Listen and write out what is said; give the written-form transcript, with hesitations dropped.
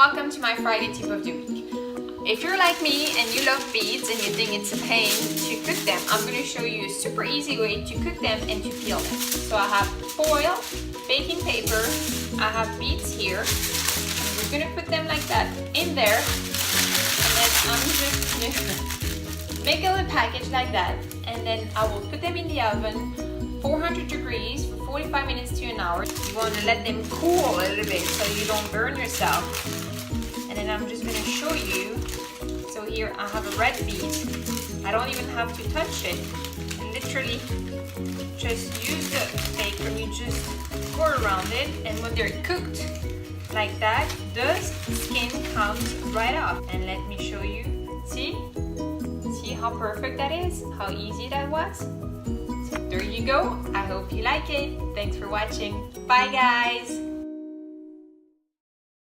welcome to my Friday tip of the week. If you're like me and you love beets and you think it's a pain to cook them, I'm going to show you a super easy way to cook them and to peel them. So I have foil, baking paper, I have beets here. I'm just going to put them like that in there, and then I'm just going to make a little package like that, and then I will put them in the oven, 400 degrees for 45 minutes to an hour. You want to let them cool a little bit so you don't burn yourself. And then I'm just going to show you. So here I have a red beet. I don't even have to touch it. Literally just use the paper, you just pour around it, and when they're cooked like that, the skin comes right off. And let me show you. See how perfect that is? How easy that was? So there you go. I hope you like it. Thanks for watching. Bye guys.